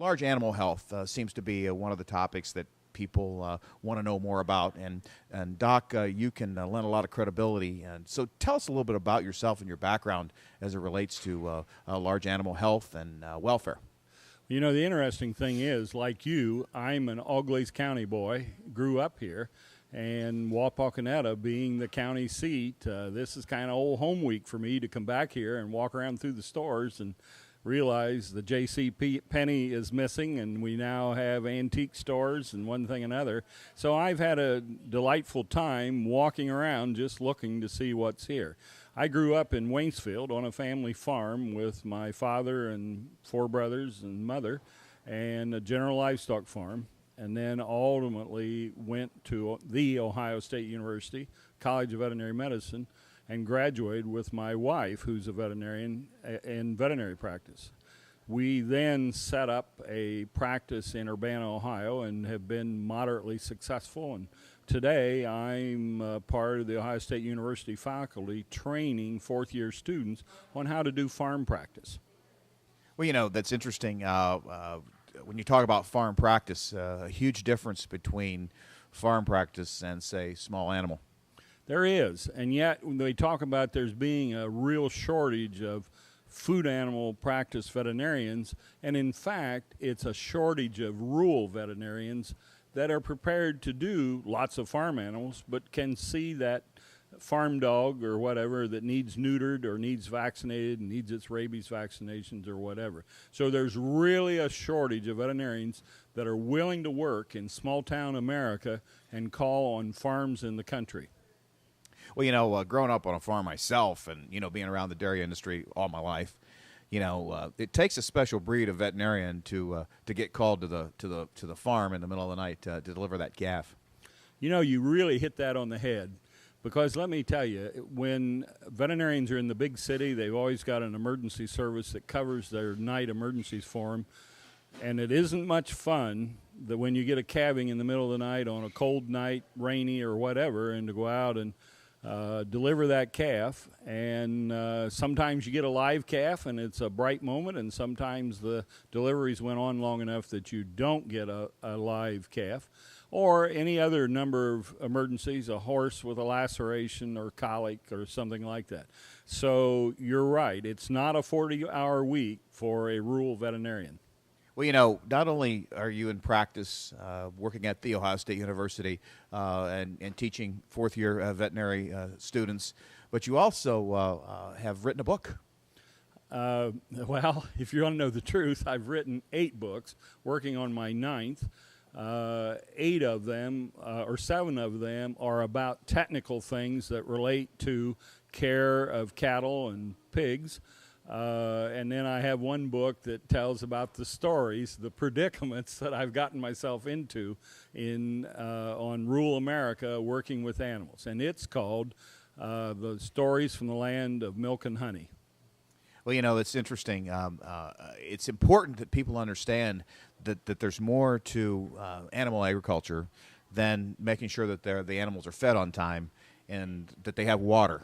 Large animal health seems to be one of the topics that people want to know more about, and Doc, you can lend a lot of credibility. And so, tell us a little bit about yourself and your background as it relates to large animal health and welfare. You know, the interesting thing is, like you, I'm an Auglaize County boy, grew up here, and Wapakoneta being the county seat, this is kind of old home week for me to come back here and walk around through the stores and realize the J.C. Penney is missing, and we now have antique stores and one thing another. So I've had a delightful time walking around just looking to see what's here. I grew up in Waynesfield on a family farm with my father and 4 brothers and mother, and a general livestock farm, and then ultimately went to the Ohio State University College of Veterinary Medicine and graduated with my wife, who's a veterinarian in veterinary practice. We then set up a practice in Urbana, Ohio, and have been moderately successful. And today, I'm part of the Ohio State University faculty training fourth-year students on how to do farm practice. Well, you know, that's interesting. When you talk about farm practice, a huge difference between farm practice and, say, small animal. There is, and yet when they talk about there's being a real shortage of food animal practice veterinarians, and in fact, it's a shortage of rural veterinarians that are prepared to do lots of farm animals, but can see that farm dog or whatever that needs neutered or needs vaccinated, needs its rabies vaccinations or whatever. So there's really a shortage of veterinarians that are willing to work in small town America and call on farms in the country. Well, you know, growing up on a farm myself, and you know, being around the dairy industry all my life, you know, it takes a special breed of veterinarian to get called to the farm in the middle of the night to deliver that calf. You know, you really hit that on the head, because let me tell you, when veterinarians are in the big city, they've always got an emergency service that covers their night emergencies for them, and it isn't much fun that when you get a calving in the middle of the night on a cold night, rainy or whatever, and to go out and deliver that calf, and sometimes you get a live calf and it's a bright moment, and sometimes the deliveries went on long enough that you don't get a live calf, or any other number of emergencies, a horse with a laceration or colic or something like that. So you're right, it's not a 40-hour week for a rural veterinarian. Well, you know, not only are you in practice working at The Ohio State University and teaching fourth-year veterinary students, but you also have written a book. Well, if you want to know the truth, I've written 8 books, working on my 9th. 8 of them, or 7 of them, are about technical things that relate to care of cattle and pigs. And then I have one book that tells about the stories, the predicaments that I've gotten myself into on rural America working with animals. And it's called The Stories from the Land of Milk and Honey. Well, you know, it's interesting. It's important that people understand that there's more to animal agriculture than making sure that the animals are fed on time and that they have water.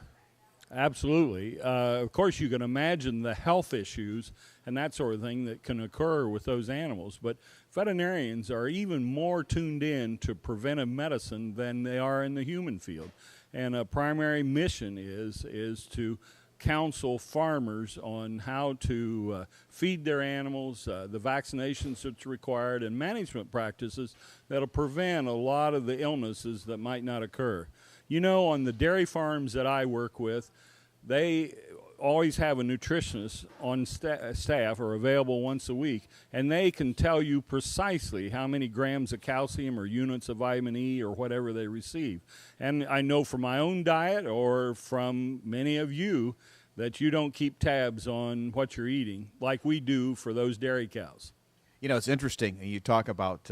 Absolutely. Of course, you can imagine the health issues and that sort of thing that can occur with those animals. But veterinarians are even more tuned in to preventive medicine than they are in the human field. And a primary mission is to counsel farmers on how to feed their animals, the vaccinations that's required, and management practices that'll prevent a lot of the illnesses that might not occur. You know, on the dairy farms that I work with, they always have a nutritionist on staff or available once a week, and they can tell you precisely how many grams of calcium or units of vitamin E or whatever they receive. And I know from my own diet or from many of you that you don't keep tabs on what you're eating like we do for those dairy cows. You know, it's interesting. You talk about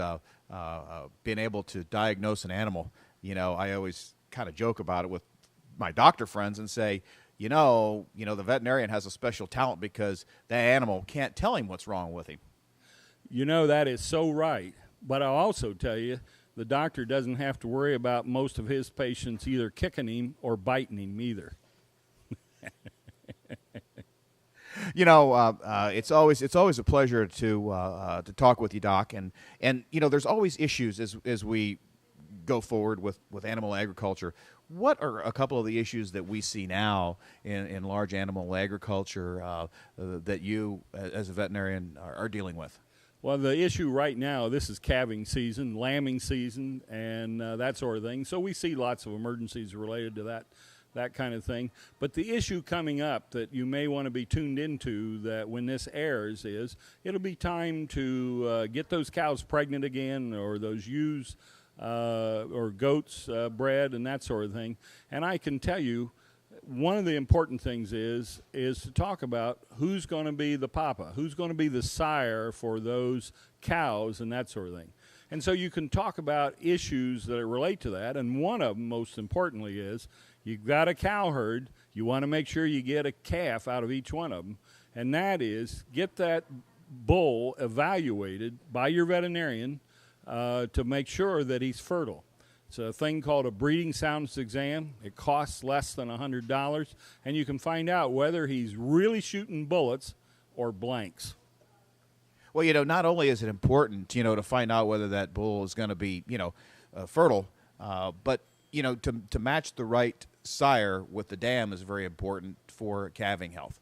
being able to diagnose an animal. You know, I always kind of joke about it with my doctor friends and say, you know, the veterinarian has a special talent because that animal can't tell him what's wrong with him. You know, that is so right. But I'll also tell you, the doctor doesn't have to worry about most of his patients either kicking him or biting him either. It's always a pleasure to talk with you, Doc. And there's always issues as we go forward with animal agriculture. What are a couple of the issues that we see now in large animal agriculture that you, as a veterinarian, are dealing with? Well, the issue right now, this is calving season, lambing season, and that sort of thing. So we see lots of emergencies related to that kind of thing. But the issue coming up that you may want to be tuned into that when this airs is it'll be time to get those cows pregnant again, or those ewes or goats bred and that sort of thing. And I can tell you, one of the important things is to talk about who's going to be the papa, who's going to be the sire for those cows and that sort of thing. And so you can talk about issues that relate to that, and one of them, most importantly, is you've got a cow herd, you want to make sure you get a calf out of each one of them, and that is get that bull evaluated by your veterinarian to make sure that he's fertile. It's a thing called a breeding soundness exam. It costs less than $100, and you can find out whether he's really shooting bullets or blanks. Well, not only is it important, to find out whether that bull is going to be, fertile, but, to match the right sire with the dam is very important for calving health.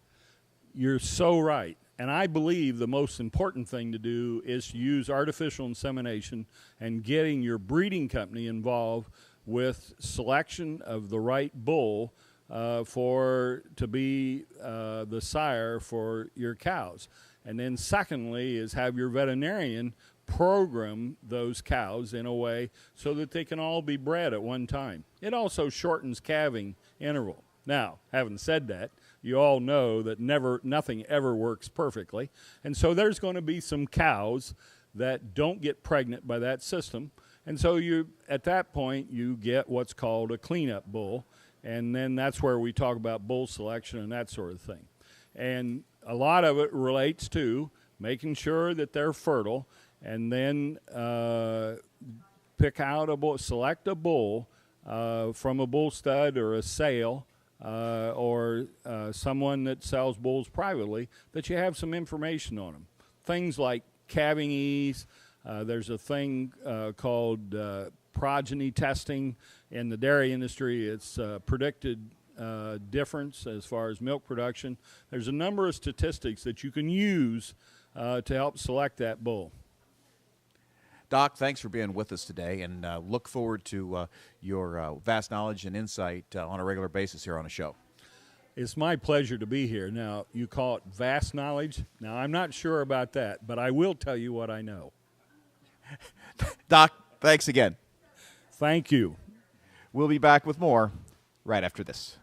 You're so right. And I believe the most important thing to do is to use artificial insemination and getting your breeding company involved with selection of the right bull to be the sire for your cows. And then secondly is have your veterinarian program those cows in a way so that they can all be bred at one time. It also shortens calving interval. Now, having said that, you all know that nothing ever works perfectly. And so there's going to be some cows that don't get pregnant by that system. And so at that point, you get what's called a cleanup bull. And then that's where we talk about bull selection and that sort of thing. And a lot of it relates to making sure that they're fertile, and then pick out a bull, select a bull from a bull stud or a sale, or someone that sells bulls privately, that you have some information on them. Things like calving ease. There's a thing called progeny testing in the dairy industry. It's predicted difference as far as milk production. There's a number of statistics that you can use to help select that bull. Doc, thanks for being with us today, and look forward to your vast knowledge and insight on a regular basis here on the show. It's my pleasure to be here. Now, you call it vast knowledge. Now, I'm not sure about that, but I will tell you what I know. Doc, thanks again. Thank you. We'll be back with more right after this.